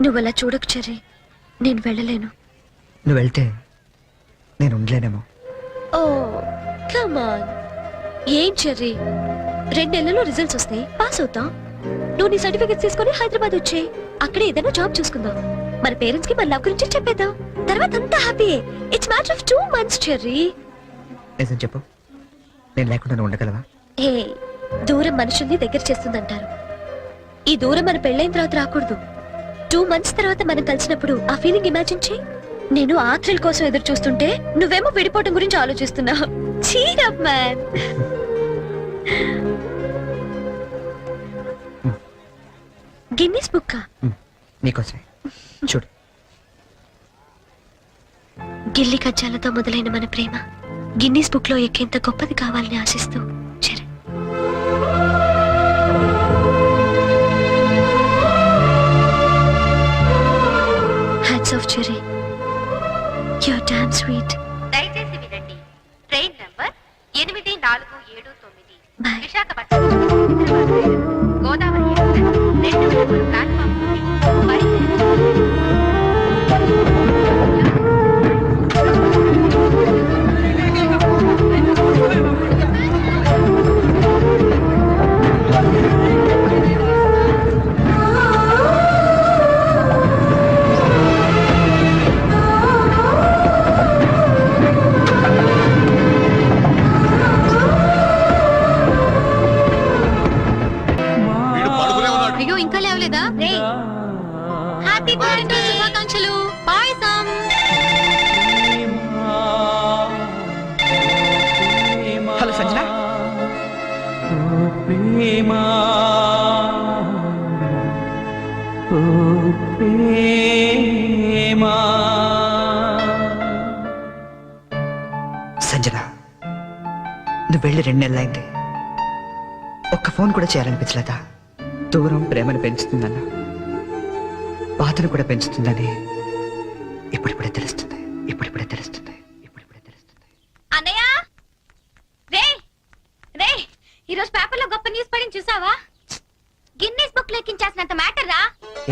నువ్వు అలా చూడకు చెర్రీ, నేను వెళ్ళలేను. నువ్వు వెళ్తే నేను ఉండలేనేమో. ఓ కమాన్. ఏం చెర్రీ, 2 నెలల్లో రిజల్ట్స్ వస్తాయి, పాస్ అవుతాం. నువ్వు నీ సర్టిఫికెట్స్ తీసుకొని హైదరాబాద్ వచ్చేయి. అక్కడ ఏదైనా జాబ్ చూసుకుందాం. మన పేరెంట్స్ కి మన లవ్ గురించి చెప్పేద్దాం. తర్వాత అంతా హ్యాపీయే. It's matter of 2 months Cherry. నిజం చెప్పు, నేను లేకుండా నువ్వు ఉండగలవా? ఏ దూరం మనుషుల్ని దగ్గర చేస్తుందంటారు. ఈ దూరం మన పెళ్ళైన తర్వాత రాకూడదు. 2 months తర్వాత మనం కలిసినప్పుడు ఆ ఫీలింగ్ ఇమాజిన్ చేయి. నేను ఆ థ్రిల్ కోసం ఎదురు చూస్తుంటే నువ్వేమో విడిపోవటం గురించి ఆలోచిస్తున్నావు. Cheer up man. Guinness book నీకోసమే. చూడు, గిల్లి కజ్జాలతో మొదలైన మన ప్రేమ గిన్నీస్ బుక్ లో ఎక్కేంత గొప్పది కావాలని ఆశిస్తూ Charan. Hats off Cherry, you're damn sweet. దయచేసి వినండి, ట్రైన్ నంబర్ 8479 బాయ్. విశాఖపట్నం గోదావరి ఎక్స్ప్రెస్ 2 ప్లాట్ఫామ్ నుండి బయలుదేరుతుంది. అయ్యో ఇంకా లేవలేదా? హ్యాపీ బర్త్డే, శుభాకాంక్షలు, పాయసం. హలో సంజన. సంజన, నువ్వు వెళ్ళి 2 నెలలైంది. ఒక్క ఫోన్ కూడా చేయాలనిపించలేదా? దూరం ప్రేమను పెంచుతుందన్న, బాధను కూడా పెంచుతుందని ఇప్పుడిప్పుడే తెలుస్తుంది. ఇప్పుడిప్పుడే తెలుస్తుంది. ఇప్పుడిప్పుడే తెలుస్తుంది. అన్నయ్య, రే రే, ఈరోజు పేపర్లో గొప్ప న్యూస్ పడింది చూసావా? గిన్నీస్ బుక్ లెక్కించాల్సినంత మ్యాటర్ రా.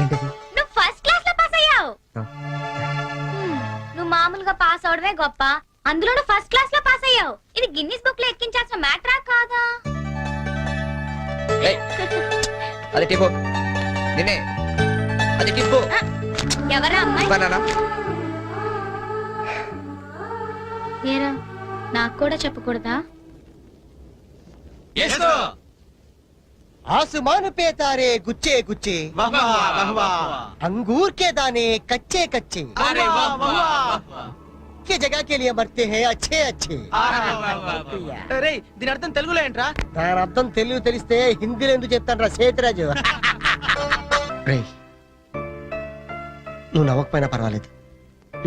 ఏంటది? నువ్వు ఫస్ట్ క్లాస్ లో పాస్ అయ్యావు. ఆ. నువ్వు మామూలుగా పాస్ అవడమే గొప్ప, అందులో నువ్వు ఫస్ట్ క్లాస్ లో పాస్ అయ్యావు. ఇది గిన్నీస్ బుక్ లో ఎక్కించాల్సిన మ్యాటరా కాదా? అది టిప్పు, నిన్నే. అది టిప్పు. ఎవరా అమ్మాయి? బనానా. ఏరా, నాకు కూడా చెప్పకూడదా? आसमान पे तारे गुच्छे गुच्छे, अंगूर के दाने कच्चे कच्चे, के जगह के लिए मरते हैं अच्छे अच्छे. దీని అర్థం తెలుగులో ఏంట్రా? దాని అర్థం తెలుగు తెలిస్తే హిందీలో ఎందుకు చెప్తాను రా సేతురాజు. రేయ్, నువ్వు నవ్వకపోయినా పర్వాలేదు,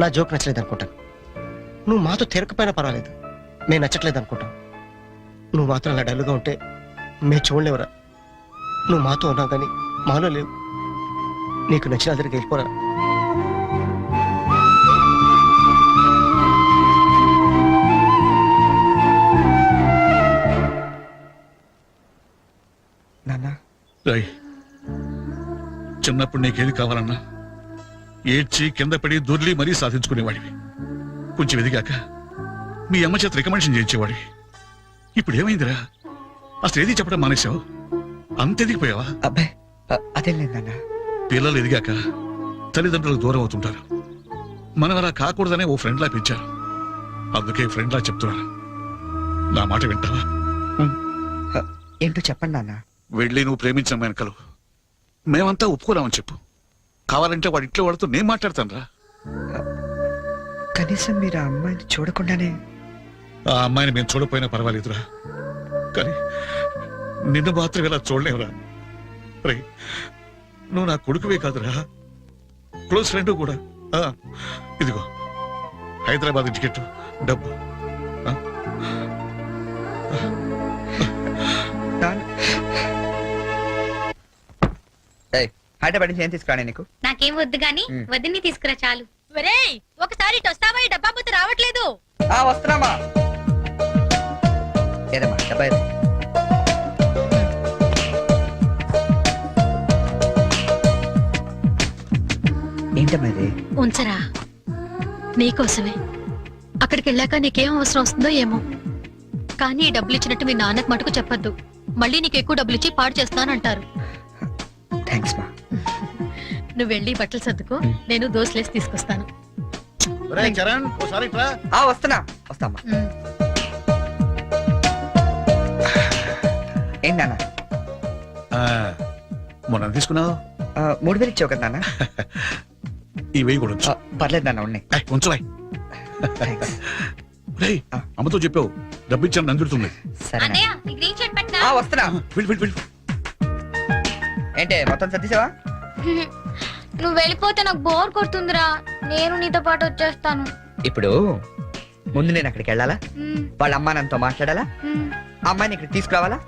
నా జోక్ నచ్చలేదు అనుకుంటాను. నువ్వు మాతో తిరగకపోయినా పర్వాలేదు, మేము నచ్చట్లేదు అనుకుంటాను. నువ్వు మాత్రం అలా డల్లుగా ఉంటే మేము చూడలేవురా. నువ్వు మాతో ఉన్నావు కానీ మాలో లేవు. నీకు నచ్చిన దగ్గరికి వెళ్ళిపోరా. నాన్న, రాయ్, చిన్నప్పుడు నీకేది కావాలన్నా ఏడ్చి కింద పడి దొర్లి మరీ సాధించుకునేవాడివి. కొంచెం ఎదిగాక మీ అమ్మ చేత రికమెండేషన్ చేయించేవాడివి. ఇప్పుడు ఏమైందిరా? అసలు ఏది చెప్పడం మానేశావు? అంత ఎదిగిపోయావా? అబ్బాయి, అదేం లేదు నాన్న. పిల్లలు ఎదిగాక తల్లిదండ్రులకు దూరం అవుతుంటారు. మనం అలా కాకూడదనే ఓ ఫ్రెండ్లా పెంచారు. అందుకే ఫ్రెండ్లా చెప్తున్నాను, నా మాట వింటావా? ఏంటో చెప్పండి నాన్న. వెళ్ళి నువ్వు ప్రేమించిన వెనకలు మేమంతా ఒప్పుకోరామని చెప్పు. కావాలంటే వాడి ఇంట్లో వాడితో నేను మాట్లాడతాను రా. కనీసం మీరు ఆ అమ్మాయిని చూడకుండానే. ఆ అమ్మాయిని మేము చూడపోయినా పర్వాలేదురా, కానీ నిన్ను మాత్రం ఇలా చూడలేవురా. రే, నువ్వు నా కొడుకువే కాదురా, క్లోజ్ ఫ్రెండ్ కూడా. ఇదిగో హైదరాబాద్ టికెట్, డబ్బు. హైదరాబాద్ నుంచి ఏం తీసుకురానే నీకు? నాకేం వద్దు గాని వదిన్ని తీసుకురా చాలు. ఒకసారి వస్తావా? ఈ డబ్బా బుద్ధి రావట్లేదు. వస్తున్నామా? ఏదమ్మా డబ్బా? ఏంటమ్మా ఇది? ఉంచరా నీకోసమే. అక్కడికి వెళ్ళాక నీకేం అవసరం వస్తుందో ఏమో, కానీ ఈ డబ్బులు ఇచ్చినట్టు మీ నాన్నకు మటుకు చెప్పొద్దు. మళ్ళీ నీకు ఎక్కువ డబ్బులు ఇచ్చి పాడు చేస్తానంటారు. థ్యాంక్స్ మా. నువ్వు వెళ్ళి బట్టలు సర్దుకో, నేను దోశలేసి తీసుకొస్తాను. చరణ్ ఓసారి ఇట్రా. వస్తున్నా వస్తామ్మా. ఉమ్. ఏంటి నాన్న? మొన్న తీసుకున్నావు 3000 ఇచ్చావు కదా నాన్న? ఈ వెయ్యి కూడా ఉంచు. పర్లేదు నాన్న, ఉన్నాయి. ఉంచలే. థ్యాంక్స్. రేయ్, అమ్మతో చెప్పావు డబ్బు ఇచ్చాను నందుతుంది. సరే అన్నయ్య నాన్న. నీ గ్రీన్ షర్ట్ పట్టినా వస్తున్నా. వెళ్ళి వెళ్ళి వెళ్ళి. ఏంటి మొత్తం సర్దిసావా? నువ్వు వెళ్ళిపోతే నాకు బోర్ కొడుతుందిరా. నేను నీతో పాటు వచ్చేస్తాను. ఇప్పుడు ముందు నేను అక్కడికి వెళ్ళాలా? వాళ్ళ అమ్మా నాన్నతో మాట్లాడాలా? అమ్మాయిని ఇక్కడ తీసుకురావాలా?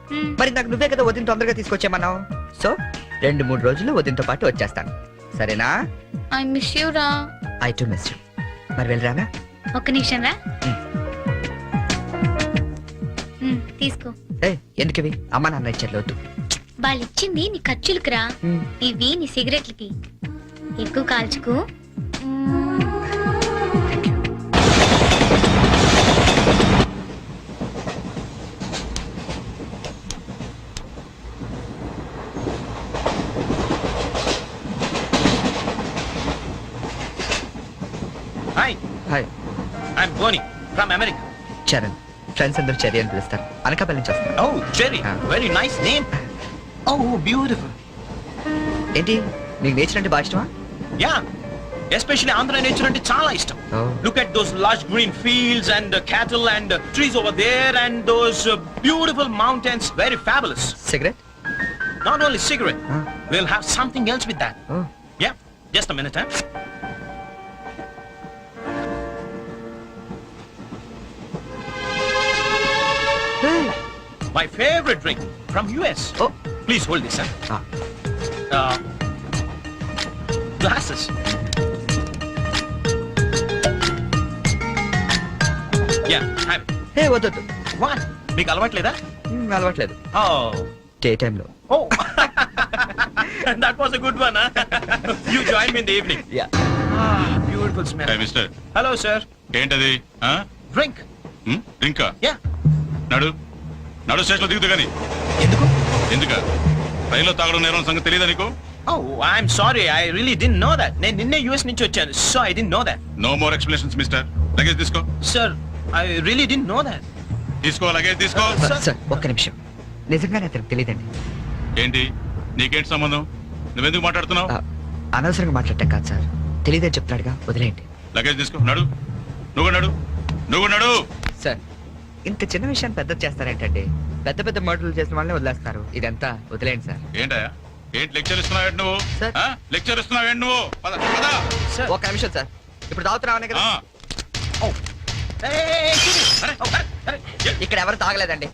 మరి నాకు నువ్వే కదా వదిన తొందరగా తీసుకొచ్చేమన్నావు. సో 2-3 రోజుల్లో వదినతో పాటు వచ్చేస్తాను, సరేనా? ఐ మిస్ యూ రా. I to miss you. మరి వెళ్ళరానా? ఒక్క నిమిషం రా. తీసుకో. ఎందుకు ఇవి? అమ్మా నాన్న ఇచ్చారు, వద్దు. వాళ్ళు ఇచ్చింది నీ ఖర్చులకు రా, ఇవి నీ సిగరెట్లకి. ఎక్కువ కాల్చుకో. Thank you. Hi, hi, I'm Bonnie from America. Charan. Friends అందరూ చెర్రీ అని పిలుస్తారు. అనకాపల్లి నుంచి వస్తాను. Oh Jerry, very nice name. Oh beautiful. ఏంటి నీకు నేచర్ అంటే బాగా ఇష్టమా? యా, ఎస్పెషల్లీ ఆంధ్ర నేచర్ అంటే చాలా ఇష్టం. Look at those lush green fields and cattle and trees over there and those beautiful mountains. Very fabulous. Cigarette? Not only cigarette, we'll have something else with that. Oh. Yeah, just a minute, huh? My favorite drink from US. Oh. Please hold this, huh? Glasses. Yeah, have it. హే వద్దు. What? మీకు అలవాట్లేదా? అలవాట్లేదు. Oh. Day టైంలో. Oh. That was a good one, huh? You join me in the evening. Yeah. Ah, beautiful smell. Mister Hello, sir. ఏంటది? Drink. ఇంకా Yeah. నడు నడు station లో దిగుతు గాని. ఎందుకు? ఎందుక రైల్లో తాగడం నేరం సంగతి తెలియదా నీకు? Oh, I'm sorry. I really didn't know that. నేను నిన్నే US నుంచి వచ్చాను, so I didn't know that. No more explanations mister. Luggage తీసుకో. Sir, I really didn't know that. తీసుకో, లగేజ్ తీసుకో. సార్ ఒక్క నిమిషం, నిజంగానే అతనికి తెలియదండి. ఏంటి నీకేంటి సంబంధం? నువ్వెందుకు మాట్లాడుతున్నావు? అనవసరంగా మాట్లాడటం కాదు సార్, తెలియదని చెప్తాడుగా, వదిలేయండి. లగేజ్ తీసుకో, నడు. నువ్వు నడు, నువ్వు నడు. సార్ ఇంత చిన్న విషయాన్ని పెద్ద చేస్తారేంటండి? పెద్ద పెద్ద మర్డర్లు చేసిన వాళ్ళని వదిలేస్తారు, ఇదంతా వదిలేయండి సార్. ఏంటయ్యా, ఏంటి లెక్చర్ ఇస్తున్నావు నువ్వు? సార్. లెక్చర్ ఇస్తున్నావు నువ్వు? పద పద. Sir. ఒక్క నిమిషం సార్, ఇప్పుడు తాగుతున్నావనే కదా? Oh. Hey, అరే, అరే. ఇక్కడ ఎవరు తాగలేదండి.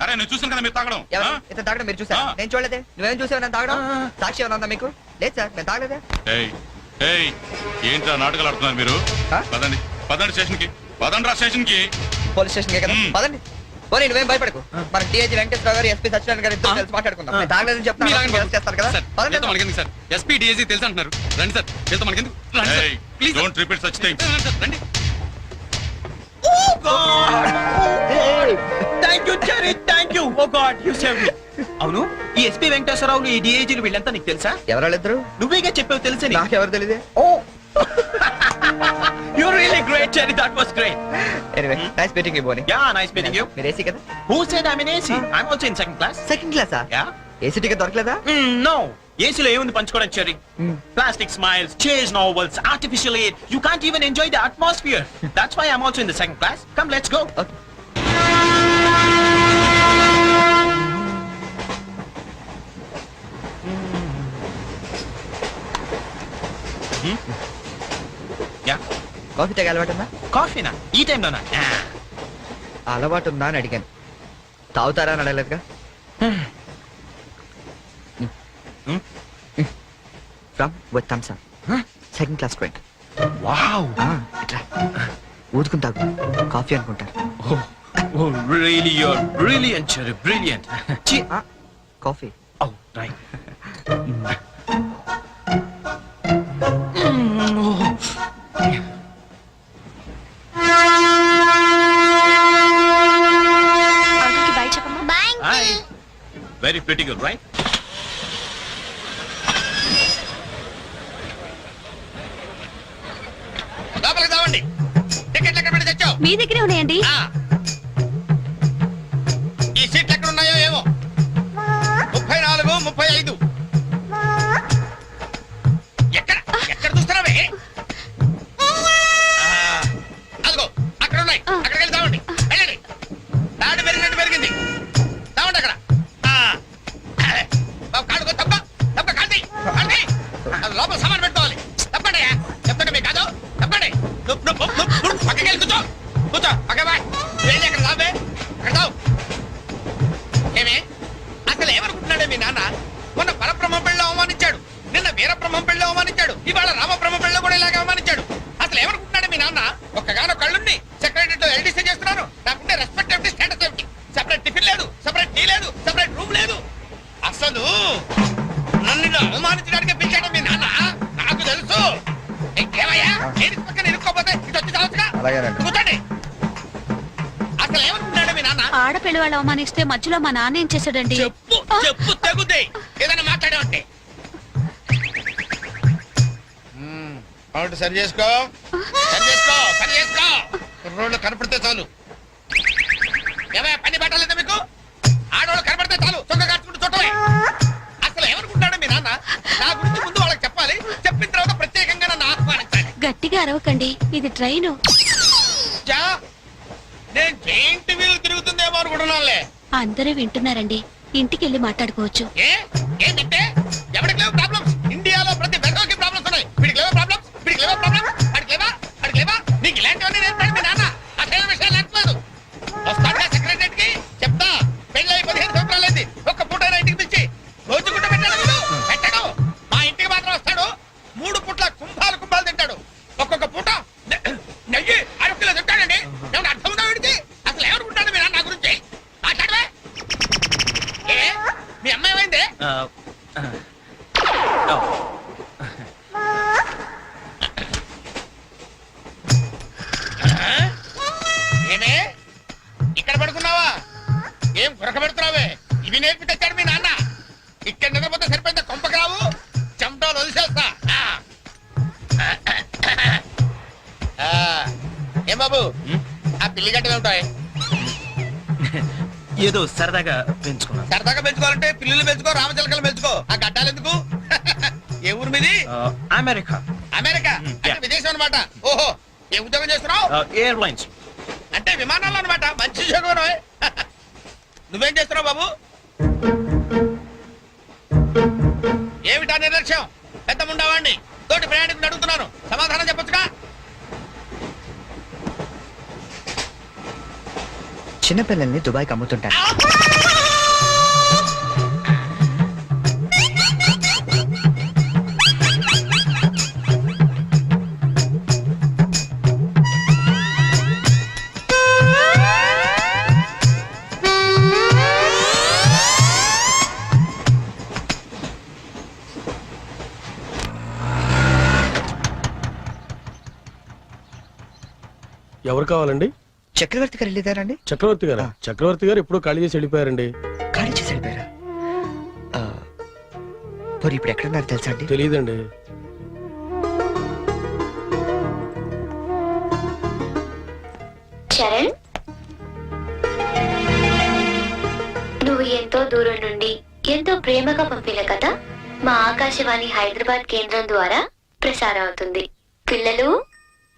అరే నేను చూసాను కదా మీరు తాగడం. ఎవరు ఇతను తాగడం మీరు చూసారా? ఆ. నేను చూడలేదే. నువ్వేం చూసావు నేను తాగడం? ఆ. సాక్షి ఏమైనా ఉందా మీకు? లేదు సార్, నేను తాగలేదే. ఏయ్ ఏయ్ ఏంట్రా నాటకాలు ఆడుతున్నారు మీరు? ఆ? పదండి పదండి స్టేషన్ కి. పదండి రా స్టేషన్ కి. పోలీస్ స్టేషన్ కదా, పదండి. పోనీ నువ్వేం భయపడకు, మన డిఐజీ వెంకటేశ్వర గారు, ఎస్పీ సత్యనారాయణ గారు ఇద్దరు కలిసి మాట్లాడుకుందాం. నేను తాగలేదని చెప్తాను, చేస్తారు కదా. పదండి. మనకెందుకు సార్? ఎస్పీ డిఐజీ తెలుసు అంటున్నారు. రండి సార్, వెళ్తాం. మనకెందుకు? రండి సార్, ఏయ్ please. Don't repeat such things. రండి. Oh God! Thank you, Jerry. Thank you. Oh God, you saved me. అవును, ఈ ఎస్పీ వెంకటేశ్వరరావు ఈ డిఐజీలు వీళ్ళంతా నీకు తెలుసా? ఎవరాళ్ళిద్దరు? నువ్వేగా చెప్పావు తెలుసని. నాకెవరు తెలియదే. Oh. You're really great, Jerry. That was great. Anyway nice meeting you Boney. Yeah, nice meeting you. మీరు ఏసీ కదా? Who said I'm in AC? I'm also in second class. Second క్లాసా? Yeah. ఏసీ టికెట్ దొరకలేదా? No. ఏసీలో ఏముంది పంచుకోవడం, cherry? Plastic smiles, chase novels, artificial air. You can't even enjoy the atmosphere. That's why I'm also in the second class. Come, let's go. Okay. Yeah. Coffee తాగే అలవాటు ఉందా? కాఫీనా? ఈ టైంలోనా? అలవాటు ఉందా అని అడిగాను, తాగుతారా అని అడగలేదుగా. From with Thums Up, second class drink. Wow. ఇట్లా ఊదుకుని తాగు, కాఫీ అనుకుంటారు. Oh, really, you're brilliant, Cherry. Brilliant. Coffee. Oh, right. Very pretty girl right? లోపలికి రావండి. టికెట్లు ఎక్కడ పెట్టి తెచ్చావు? మీ దగ్గరే ఉన్నాయండి. ఈ సీట్లు ఎక్కడ ఉన్నాయో ఏమో. 34, 35. ఎక్కడ ఎక్కడ చూస్తున్నావే? అదిగో అక్కడ ఉన్నాయి. అక్కడికి వెళ్ళి తావండి. వెళ్ళండి. తాడు పెరిగినట్టు పెరిగింది. తావండి అక్కడ. కాడుకో తప్ప తప్ప కాంతి కాంతి. లోపల సామాన్ పెట్టుకోవాలి. తప్పండి చెప్తాండి మీకు కాదు. తప్పండి. పక్కకి వెళ్ళి కూర్చో. కూర్చో పక్క బాయ్. వెళ్ళి అక్కడ తావే. అక్కడ తావు. ఏమే అసలు ఏమనుకుంటున్నాడే మీ నాన్న? మొన్న పరబ్రహ్మ పెళ్ళి అవమానించాడు, నిన్న వీరబ్రహ్మ పెళ్ళి అవమానించాడు, ఇవాళ రామబ్రహ్మ పెళ్ళి కూడా ఇలాగే అవమానించాడు. అసలు ఏమనుకుంటున్నాడే మీ నాన్న? ఒక్కగానో కళ్ళుండి సెక్రటరీతో ఎల్డీసీ చేస్తున్నాను. నాకుంటే రెస్పెక్ట్ ఏమిటి, స్టేటస్ ఏమిటి? సెపరేట్ టిఫిన్ లేదు, సెపరేట్ టీ లేదు, సెపరేట్ రూమ్ లేదు. అసలు నన్ను ఇలా అవమానించడానికి పిలిచాడు మీ నాన్న. నాకు తెలుసు. ఏమయ్యా లేడీస్ పక్కన ఇరుక్కోపోతే ఇటు వచ్చి చావచ్చుగా. కూర్చోండి. అసలు ఏమనుకుంటున్నాడు మీ నాన్న? ఆడపిల్లి వాళ్ళు అవమానిస్తే మధ్యలో మా నాన్న ఏం చేశాడండి? చెప్పు చెప్పు తెగుద్ది. ఏదైనా మాట్లాడావంటే కాబట్టి సరి చేసుకో, సరి చేసుకో, సరి చేసుకో. రోడ్లు కనపడితే చాలు. ఏమయ్య పని పెట్టలేదా మీకు? ఆడవాళ్ళు కనపడితే చాలు చొక్క కాచుకుంటూ చూడటమే. అసలు ఏమనుకుంటాడు మీ నాన్న? నా గురించి ముందు వాళ్ళకి చెప్పాలి, చెప్పిన తర్వాత ప్రత్యేకంగా నన్ను ఆహ్వానించాలి. గట్టిగా అరవకండి, ఇది ట్రైన్. జా, నేను జైంట్ వీల్ తిరుగుతుందేమో అనుకుంటున్నానులే. అందరూ వింటున్నారండి, ఇంటికి వెళ్ళి మాట్లాడుకోవచ్చు. ఏంటంటే ఎవరికి లేవు ప్రాబ్లమ్స్? ఇండియాలో ప్రతి వెధవకి ప్రాబ్లమ్స్ ఉన్నాయి. వీడికి లేవా ప్రాబ్లమ్స్? వీడికి లేవా ప్రాబ్లమ్స్? అడిగి లేవా? అడిగి లేవా? నీకు ఇలాంటివన్నీ నేర్పాడు మీ నాన్న. అసలు విషయాలు నేర్పలేదు. వస్తాడా సెక్రటరీకి చెప్తా. పెళ్ళై 15 సంవత్సరాలైంది. ఒక్క పూట ఇంటికి పిలిచి రోజు గుట్ట పెట్టాడు. పెట్టాడు. మా ఇంటికి మాత్రం వస్తాడు. 3 పూట్ల కుంభాలు తింటాడు. ఒక్కొక్క పూట నెయ్యి 6 కిలో తింటాడండి. ఏమన్నా అర్థం ఉందా వీడికి? అసలు ఏమనుకుంటాడు మీ నాన్న నా గురించి? మాట్లాడవే. మీ అమ్మాయి ఏమైంది? ఏమే ఇక్కడ పడుకున్నావా? ఏం గురక పెడుతున్నావే? ఇవి నేర్పి తెచ్చాడు మీ నాన్న. ఇక్కడ నిద్రపోతే సరిపోయిందా? కొంపకి రావు, చెమటలు వదిలేస్తా. ఏం బాబు ఆ పిల్లి గడ్డలు ఉంటాయి? ఏదో సరదాగా పెంచుకున్నాను. సరదాగా పెంచుకోవాలంటే పిల్లులు పెంచుకో, రామచిలకలు పెంచుకో. ఆ గడ్డాలు ఎందుకు? ఏ ఊరు మీది? అమెరికా. అమెరికా అంటే విదేశం అనమాట. ఓహో, ఏ ఉద్యోగం చేస్తున్నావు? ఎయిర్లైన్స్. అంటే విమానాలు అనమాట. మంచి ఉద్యోగం. నువ్వేం చేస్తున్నావు బాబు? ఏమిటా నిర్లక్ష్యం? పెద్ద ఉండవాడిని తోటి ప్రయాణికుని అడుగుతున్నాను, సమాధానం చెప్పొచ్చుగా. చిన్నపిల్లల్ని దుబాయ్కి అమ్ముతుంటారు. ఎవరు కావాలండి? చక్రవర్తి గారు వెళ్ళేదారండి? చక్రవర్తి గారు? చక్రవర్తి గారు ఎప్పుడో ఖాళీ చేసి వెళ్ళిపోయారండి. ఖాళీ చేసి వెళ్ళిపోయారా? మరి ఇప్పుడు ఎక్కడున్నారు తెలుసా అండి? తెలియదండి. చరణ్, నువ్వు ఎంతో దూరం నుండి ఎంతో ప్రేమగా పంపిన కథ మా ఆకాశవాణి హైదరాబాద్ కేంద్రం ద్వారా ప్రసారం అవుతుంది. పిల్లలు,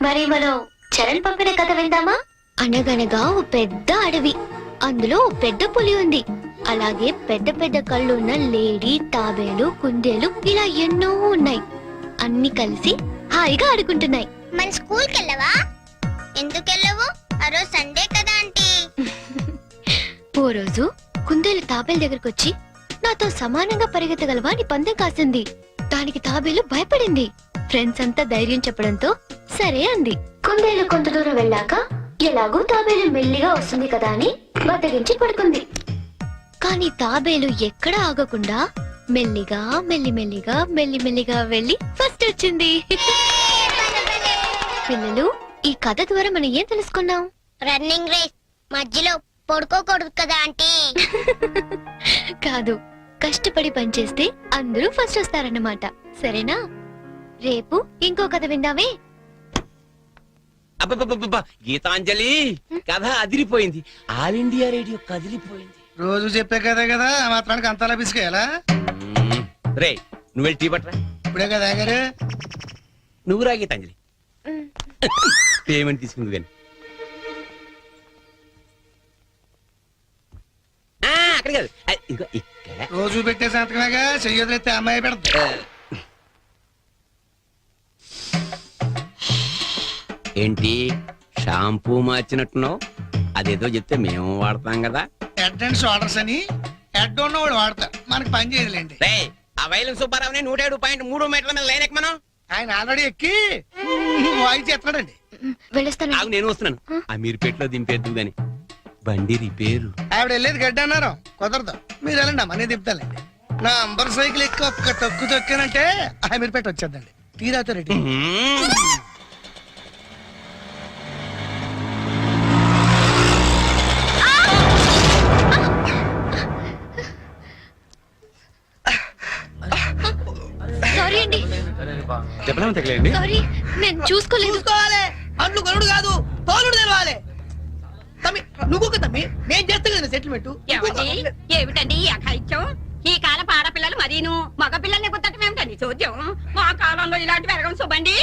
మరి మనం చరణ్ పంపిన కథ విందామా? అనగనగా ఓ పెద్ద అడవి, అందులో ఓ పెద్ద పులి ఉంది. అలాగే పెద్ద పెద్ద కళ్ళున్న లేడీ, తాబేలు, కుందేలు ఇలా ఎన్నో ఉన్నాయి. అన్ని కలిసి హాయిగా ఆడుకుంటున్నాయి. మన స్కూల్ కి వెళ్ళవా? ఎందుకు వెళ్ళవు? ఆ రోజు సండే కదా ఆంటీ. ఓ రోజు కుందేలు తాబేలు దగ్గరకు వచ్చి, నాతో సమానంగా పరిగెత్తగలవా అని పందెం కాసింది. దానికి తాబేలు భయపడింది. ఫ్రెండ్స్ అంతా ధైర్యం చెప్పడంతో సరే అంది. కుందేలు కొంత దూరం వెళ్ళాక ఎలాగూ తాబేలు మెల్లిగా వస్తుంది కదా అని బద్దగించి పడుకుంది. కానీ తాబేలు ఎక్కడ ఆగకుండా మెల్లిగా మెల్లిమెల్లిగా వెళ్ళి ఫస్ట్ వచ్చింది. పిల్లలు, ఈ కథ ద్వారా మనం ఏం తెలుసుకున్నాం? రన్నింగ్ రేస్ మధ్యలో పడుకోకూడదు కదా ఆంటీ. కాదు, కష్టపడి పనిచేస్తే అందరూ ఫస్ట్ వస్తారన్నమాట. సరేనా? రేపు ఇంకో కథ విందామే. అబ్బబ్బబ్బబ్బ, గీతాంజలి కథ అదిరిపోయింది. ఆల్ ఇండియా రేడియో కదిలిపోయింది. రోజు చెప్పే కదే కదా ఆ మాత్రానికి అంతలా పిసికేయాలా? రే నువ్వు వెళ్ళి టీ పట్టరా. ఇప్పుడే కదా గారు. నువ్వు రా గీతాంజలి. పేమెంట్ తీసుకుంది కానీ అక్కడ కాదు, ఇదిగో ఇక్కడ. రోజు పెట్టే సంతకమేగా, చెయ్యొదిలేస్తే అమ్మాయి పెడతా. ఏంటి షాంపూ మార్చినట్టున్నావు? అదేదో చెప్తే మేము వాడతాం కదా. హెడ్ అండ్ షోల్డర్స్ అని హెడ్ ఉన్నవాడు వాడతారు, మనకి పని చేయదులేండి. రే ఆ వైలం సుబ్బారావుని 107.3 మీటర్ల మీద లైన్ ఎక్కమను. ఆయన ఆల్రెడీ ఎక్కి వాయిస్ చేస్తున్నాడండి. వెళ్ళొస్తాను. ఆగు, నేను వస్తున్నాను. అమీర్పేటలో దింపేద్దు గాని బండి రిపేరు. ఆవిడ వెళ్ళేది గడ్డి అన్నారు, కుదరదు. మీరు వెళ్ళండి అమ్మా, నేను దింపుతానండి. నా అంబర్ సైకిల్ ఎక్కి ఒక్క తొక్కు తొక్కానంటే అమీర్పేట వచ్చేద్దండి. తీరాతో రెడ్డి. సారీ అండి, చెప్పలేము తగలేండి. సారీ, నేను చూసుకోలేదు. చూసుకోవాలి, అండ్లు కొనుడు కాదు, తోలుడు తెలవాలి. తమ్మి నువ్వు తమ్మి, నేను చేస్తా కదా సెటిల్మెంట్. ఏమిటండి ఈ అఘాయిత్యం? ఈ కాలం ఆడపిల్లలు మరీను మగ పిల్లల్ని గుర్తటం ఏమిటండి చూద్దాం. మా కాలంలో ఇలాంటి వెరగం చూబండి.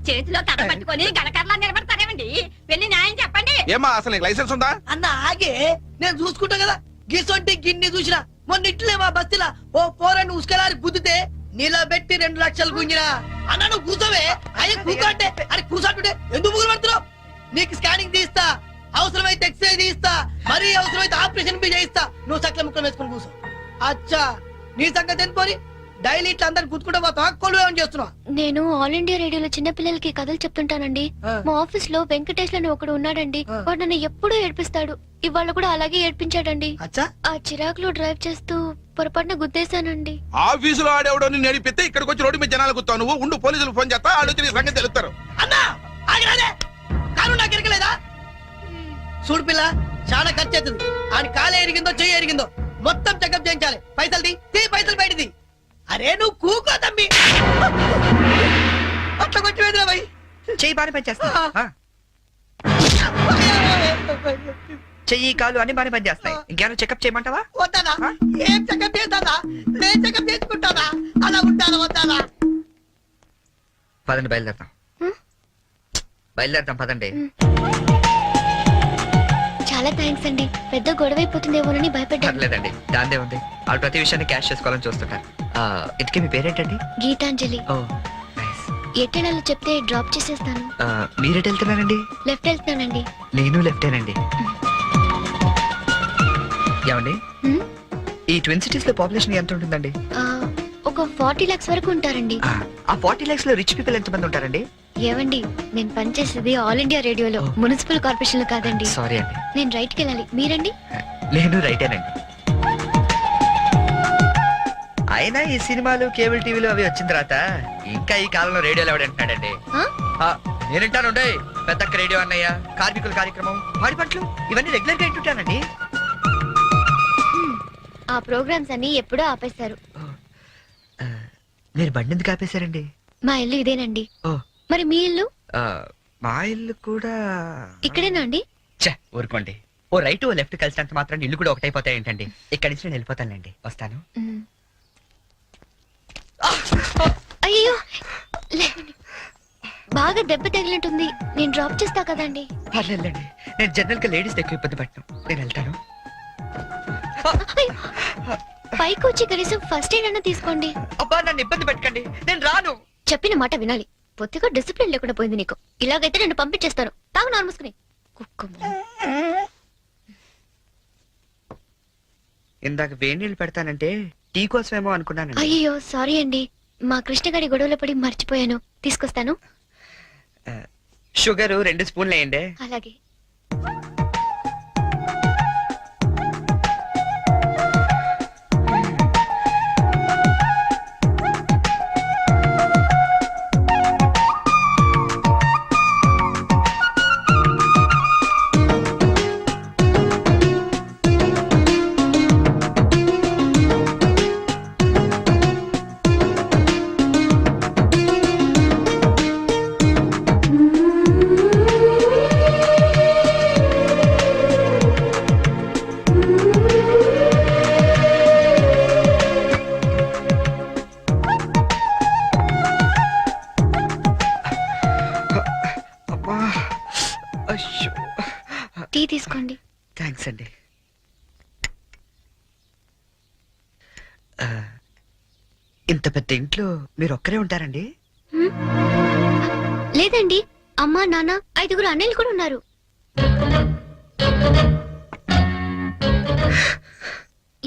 చేతిలో కథ పట్టుకొని గలకర్లా నిలబడతారేమండి? వెళ్ళి న్యాయం చెప్పండి. ఏమా అసలు నీకు లైసెన్స్ ఉందా? అన్న ఆగే, నేను చూసుకుంటా కదా. గిసొంటి గిన్ని చూసినా మొన్న ఇట్లే మా బస్తీలా ఓ పోరని ఉసుకలారి గుద్దితే నిలబెట్టి 2 లక్షలు గుంజినా. అన్న నువ్వు కూర్చోవే, అయ్యి కూకంటే అని కూర్చోంటుంటే ఎందుకు ముగ్గురు పడుతున్నావు? నీకు స్కానింగ్ తీస్తా, అవసరమైతే ఎక్స్రే తీస్తా, మరీ అవసరమైతే ఆపరేషన్ బి చేయిస్తా. నువ్వు చక్కల ముక్కలు వేసుకుని కూర్చో. అచ్చా, నీ సంగతి ఎందుకోని డైలీ ఇట్లా అందరు గుర్తుకుంటా పోతా కొలువేమని చేస్తున్నావు. నేను ఆల్ ఇండియా రేడియోలో చిన్న పిల్లలకి కథలు చెప్తుంటానండి. మా ఆఫీస్ లో వెంకటేష్ అని ఒకడు ఉన్నాడండి. వాడు నన్ను ఎప్పుడూ ఏడ్పిస్తాడు. ఇవాళ కూడా అలాగే ఏడ్పించాడండి. అచ్చా, ఆ చిరాకులో డ్రైవ్ చేస్తూ పొరపాటున గుద్దేశానండి. ఆఫీసులో ఆడేవాడు నడిపితే ఇక్కడికి వచ్చి రోడ్డు మీద జనాలు గుర్తావు. నువ్వు ఉండు, పోలీసులు ఫోన్ చేస్తా, ఆలోచన నీ సంగతి తెలుస్తారు. అన్నా ఆగిరాదే, కారు నాకు ఎరకలేదా? చూడు పిల్ల, చాలా ఖర్చు అవుతుంది. ఆయన కాలు ఎరిగిందో చెయ్యి ఎరిగిందో మొత్తం చెకప్ చేయించాలి. పైసలు తీ పైసలు బయటది. అరే నువ్వు కూకో తమ్మి, అట్లా కొంచెం ఎదురా భయ్. చెయ్యి బాగానే పనిచేస్తా. చెయ్యి కాలు అన్ని బాగానే పనిచేస్తాయి. ఇంకేమైనా చెకప్ చేయమంటావా? వద్దానా? ఏం చెకప్ చేస్తానా? నేను చెకప్ చేసుకుంటానా? అలా ఉంటానా వద్దానా? పదండి, బయలుదేరతాం. బయలుదేరతాం, పదండి. చాలా థ్యాంక్స్ అండి. పెద్ద గొడవైపోతుందేమోనని భయపడ్డాను. పర్లేదండి, దాందే ఉంది. వాళ్ళు ప్రతి విషయాన్ని క్యాష్ చేసుకోవాలని చూస్తుంటారు. ఇంతకీ మీ పేరేంటండి? గీతాంజలి. ఓ నైస్. ఎట్టెళ్ళాలో చెప్తే డ్రాప్ చేసేస్తాను. మీరెటు వెళ్తున్నారండి? లెఫ్ట్ వెళ్తున్నానండి. నేను లెఫ్టేనండి. ఏమండి, హ్మ్? ఈ ట్విన్ సిటీస్ లో పాపులేషన్ ఎంత ఉంటుందండి? ఒక 40 lakhs వరకు ఉంటారండి. ఆ 40 lakhs లో రిచ్ పీపుల్ ఎంత మంది ఉంటారండి? ఏవండి, నేను పనిచేసేది ఆల్ ఇండియా రేడియోలో, మున్సిపల్ కార్పొరేషన్ లో కాదండి. సారీ అండి. నేను రైట్కి వెళ్ళాలి, మీరండి? నేను రైటేనండి. అయినా ఈ సినిమాలు కేబుల్ టీవీలు అవి వచ్చిన తర్వాత ఇంకా ఈ కాలంలో రేడియోలు ఎవడంటున్నాడండి? నేనంటాను, పెద్ద రేడియో అన్నయ్య, కార్మికుల కార్యక్రమం, పాడి పంటలు ఇవన్నీ రెగ్యులర్ గా వింటుంటానండి. ఆ ప్రోగ్రామ్స్ అన్ని ఎప్పుడో ఆపేశారు. మీరు బండి ఎందుకు ఆపేశారండి? మా ఇల్లు ఇదేనండి. ఓ. మరి మీ ఇల్లు? మా ఇల్లు కూడా ఇక్కడేనా అండి? ఊరుకోండి. ఓ రైట్ ఓ లెఫ్ట్ కలిసినంత మాత్రం ఇల్లు కూడా ఒకటైపోతాయి ఏంటండి? ఇక్కడి నుంచి నేను వెళ్ళిపోతానండి. వస్తాను. అయ్యో, లేవండి. బాగా దెబ్బ తగిలినట్టుంది. నేను డ్రాప్ చేస్తా కదండి. పర్లేదండి, నేను జనరల్ గా లేడీస్ ఎక్కువ ఇబ్బంది పట్టను. నేను వెళ్తాను. పైకి వచ్చి కనీసం ఫస్ట్ ఎయిడ్ అన్న తీసుకోండి. అబ్బా, నన్ను ఇబ్బంది పెట్టకండి, నేను రాను. చెప్పిన మాట వినాలి. పొత్తిగా డిసిప్లిన్ లేకుండా పోయింది నీకు. ఇలాగైతే నేను పంపించేస్తాను. తాగు నార్మూసుకుని కుక్క. ఇందాక వేడి నీళ్ళు పెడతానంటే టీ కోసమేమో అనుకున్నానండి. అయ్యో సారీ అండి, మా కృష్ణగాడి గొడవలో పడి మర్చిపోయాను. తీసుకొస్తాను. షుగర్ 2 స్పూన్లు వేయండి. అలాగే. అయ్యో టీ తీసుకోండి. థ్యాంక్స్ అండి. ఆ, ఇంత పెద్ద ఇంట్లో మీరు ఒక్కరే ఉంటారండి? లేదండి, అమ్మా నాన్న 5 అన్నయ్యలు కూడా ఉన్నారు.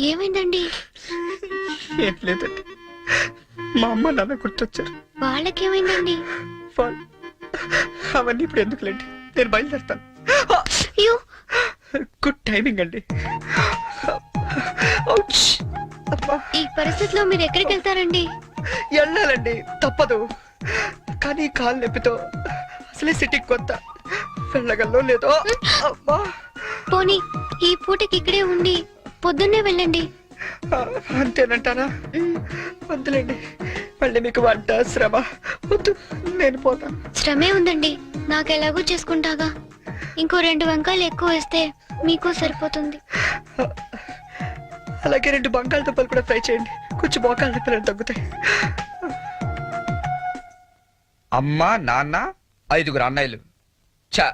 ఏమైందండి? ఏం లేదండి, మా అమ్మ నాన్న గుర్తొచ్చారు. వాళ్ళకేమైందండి? అవన్నీ ఇప్పుడు ఎందుకులేండి, నేను బయలుదేరుతాను. అయ్యో, గుడ్ టైమింగ్ అండి. ఔచ్! అబ్బా, ఈ పరిస్థితిలో మీరు ఎక్కడికి వెళ్తారండి? వెళ్ళాలండి, తప్పదు. కానీ కాలు నొప్పితో అసలే సిటీకి కొత్త, వెళ్ళగల్లో లేదో. అమ్మా, పోనీ ఈ పూటకి ఇక్కడే ఉండి పొద్దున్నే వెళ్ళండి. అంతేనంటారా? వద్దులేండి, మళ్ళీ మీకు వంట శ్రమ వద్దు, నేను పోతాను. శ్రమే ఉందండి, నాకు ఎలాగో చేసుకుంటాగా. ఇంకో 2 వంకాయలు ఎక్కువ వేస్తే మీకు సరిపోతుంది. అలాగే 2 బంగాళదుంపలు కూడా ఫ్రై చేయండి, కొంచెం మోకాలు నొప్పులు తగ్గుతాయి. అమ్మా నాన్న 5 అన్నయ్యలు. చా,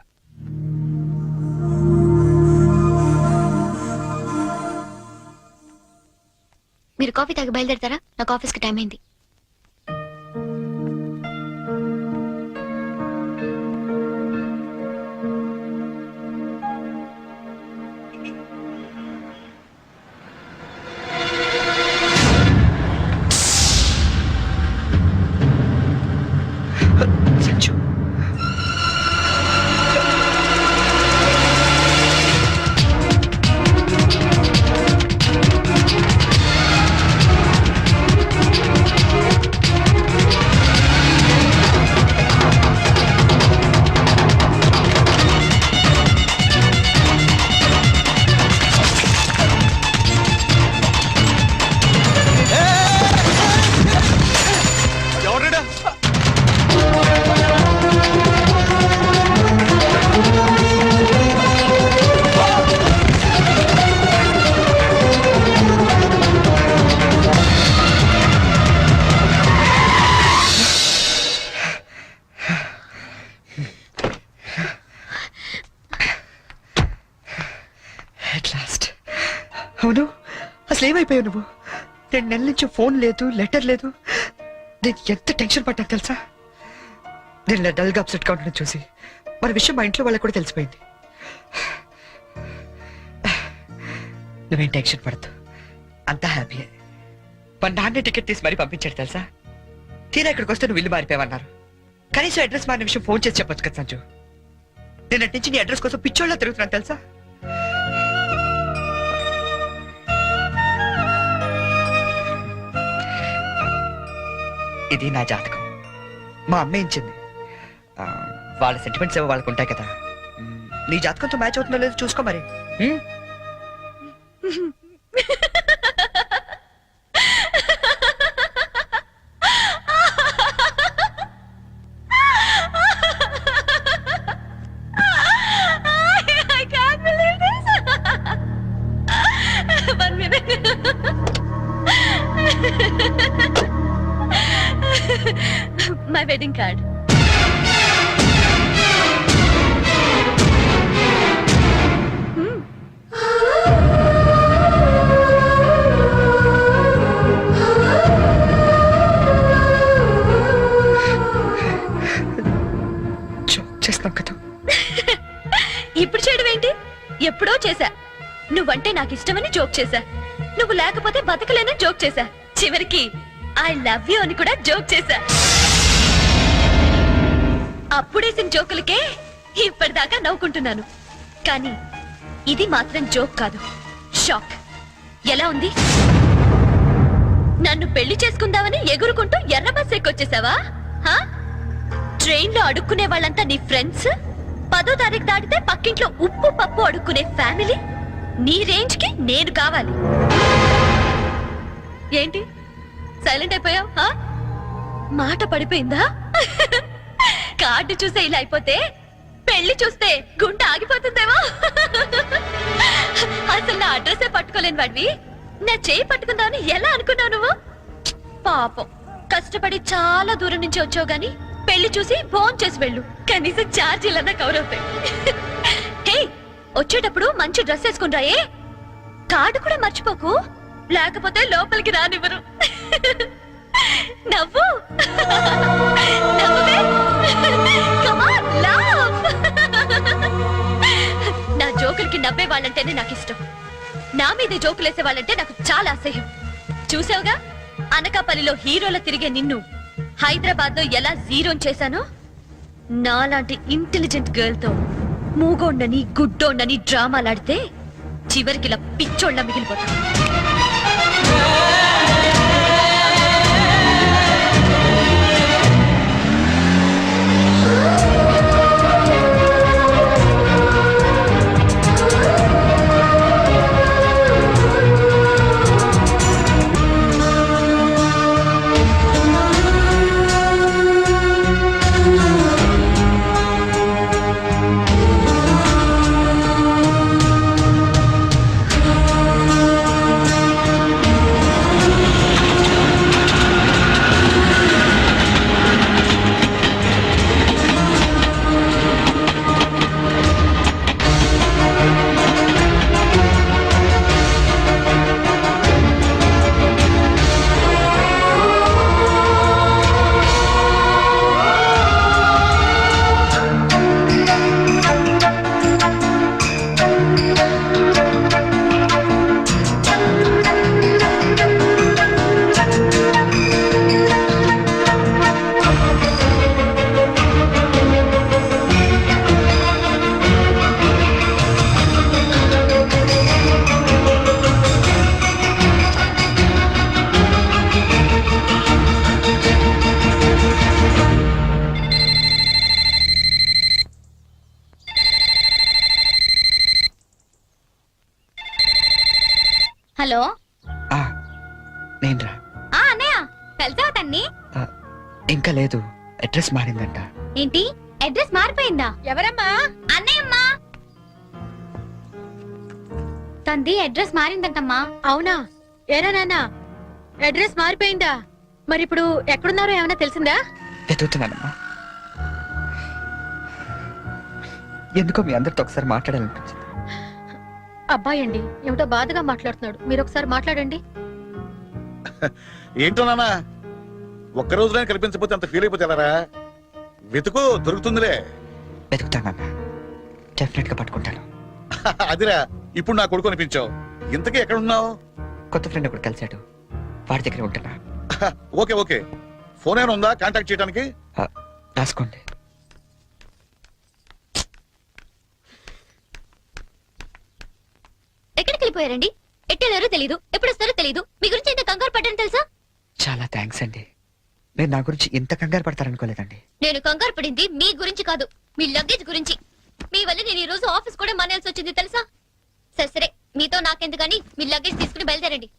మీరు కాఫీ తాగి బయలుదేరతారా? నాకు ఆఫీస్కి టైం అయింది. సంచు, ఎవరుడా? at last. అవును, అసలు ఏమైపోయావు నువ్వు? 2 నెలల నుంచి ఫోన్ లేదు, లెటర్ లేదు. నేను ఎంత టెన్షన్ పడ్డా తెలుసా? నేను డల్ గా అప్సెట్ గా ఉండడం చూసి మన విషయం మా ఇంట్లో వాళ్ళకి కూడా తెలిసిపోయింది. నువ్వేం టెన్షన్ పడద్దు, అంతా హ్యాపీయే. మా నాన్నే టికెట్ తీసి మరీ పంపించాడు తెలుసా? తీరా ఇక్కడికి వస్తే నువ్వు ఇల్లు మారిపోయావన్నారు. కనీసం అడ్రస్ మారిన విషయం ఫోన్ చేసి చెప్పొచ్చు కదా సంజు. నేను అటు నుంచి నీ అడ్రస్ కోసం పిచ్చోళ్ళ తిరుగుతున్నాను తెలుసా? ఇది నా జాతకం, మా అమ్మ ఇచ్చింది. వాళ్ళ సెంటిమెంట్స్ ఏవో వాళ్ళకు ఉంటాయి కదా. నీ జాతకంతో మ్యాచ్ అవుతుందో లేదో చూసుకో మరి. I can't believe this. 1 minute. My wedding card. చేస్తాం కదా. ఇప్పుడు చేయడం ఏంటి? ఎప్పుడో చేశా. నువ్వంటే నాకు ఇష్టమని జోక్ చేశా. నువ్వు లేకపోతే బతకలేనని జోక్ చేశా. చివరికి ఐ లవ్ యూ అని కూడా జోక్ చేశా. అప్పుడేసిన జోకులకే ఇప్పటిదాకా నవ్వుకుంటున్నాను. కానీ ఇది మాత్రం జోక్ కాదు, షాక్. ఎలా ఉంది? నన్ను పెళ్లి చేసుకుందామని ఎగురుకుంటూ ఎర్ర బస్ ఎక్కొచ్చేసావా? ట్రైన్ లో అడుక్కునే వాళ్ళంతా నీ ఫ్రెండ్స్, 10వ తారీఖు దాటితే పక్కింట్లో ఉప్పు పప్పు అడుక్కునే ఫ్యామిలీ. నీ రేంజ్ కి నేను కావాలి. ఏంటి సైలెంట్ అయిపోయావు? మాట పడిపోయిందా? కార్డు చూసే ఇలా అయిపోతే పెళ్లి చూస్తే గుండె ఆగిపోతుందేమో. అసలు నా అడ్రస్సే పట్టుకోలేని వాడివి నా చేయి పట్టుకుందామని ఎలా అనుకున్నావు నువ్వు? పాపం, కష్టపడి చాలా దూరం నుంచి వచ్చావు గాని పెళ్లి చూసి ఫోన్ చేసి వెళ్ళు, కనీసం ఛార్జీలన్నా కవర్ అవుతాయి. హే, వచ్చేటప్పుడు మంచి డ్రెస్ వేసుకుని రాయే, కార్డు కూడా మర్చిపోకు, లేకపోతే లోపలికి రానివ్వరు. నవ్వు నవ్వువే. Come on, laugh. నా జోకులకి నవ్వే వాళ్ళంటేనే నాకు ఇష్టం. నా మీద జోకులేసే వాళ్ళంటే నాకు చాలా అసహ్యం. చూసావుగా, అనకాపల్లిలో హీరోల తిరిగే నిన్ను హైదరాబాద్ లో ఎలా జీరో చేశానో, నాలాంటి ఇంటెలిజెంట్ గర్ల్ తో మూగోండని గుడ్డోండని డ్రామాలాడితే చివరికి ఇలా పిచ్చోళ్ళ మిగిలిపోతా. హలో, నేనురా. అన్నయ్య కలిసావా తన్ని? ఇంకా లేదు, అడ్రస్ మారిందంట. ఏంటి, అడ్రస్ మారిపోయిందా? ఎవరమ్మా? అన్నయ్యమ్మా. తంది అడ్రస్ మారిందంటమ్మా. అవునా? ఏరా నాన్న, అడ్రస్ మారిపోయిందా? మరి ఇప్పుడు ఎక్కడున్నారో ఏమైనా తెలిసిందా? వెతుకుతున్నానమ్మా. ఎందుకో మీ అందరితో ఒకసారి మాట్లాడాలనిపించింది. అబ్బాయి అండి, ఏమిటో బాధగా మాట్లాడుతున్నాడు. మీరు ఒకసారి మాట్లాడండి. ఏంటో నాన్న, ఒక్క రోజులో కనిపించకపోతే అంత ఫీల్ అయిపోతే ఎలారా? వెతుకు, దొరుకుతుందిలే. వెతుకుతానమ్మా, డెఫినెట్ గా పట్టుకుంటాను. అదిరా, ఇప్పుడు నా కొడుకు అనిపించావు. ఇంతకీ ఎక్కడ ఉన్నావు? కొత్త ఫ్రెండ్ ఒకటి కలిశాడు, వాడి దగ్గర ఉంటున్నా. ఓకే ఓకే, ఫోన్ ఏమైనా ఉందా కాంటాక్ట్ చేయడానికి? రాసుకోండి. ఎక్కడికి వెళ్ళిపోయారండి? ఎట్టెళ్ళారో తెలీదు, ఎప్పుడు వస్తారో తెలీదు. మీ గురించి ఎంత కంగారు పడ్డాను తెలుసా? చాలా థ్యాంక్స్ అండి. మీరు నా గురించి ఇంత కంగారు పడతారనుకోలేదండి. నేను కంగారు పడింది మీ గురించి కాదు, మీ లగేజ్ గురించి. మీ వల్ల నేను ఈ రోజు ఆఫీస్ కూడా మానేయాల్సి వచ్చింది తెలుసా? సరే సరే, మీతో నాకెందుకని మీ లగేజ్ తీసుకుని బయలుదేరండి.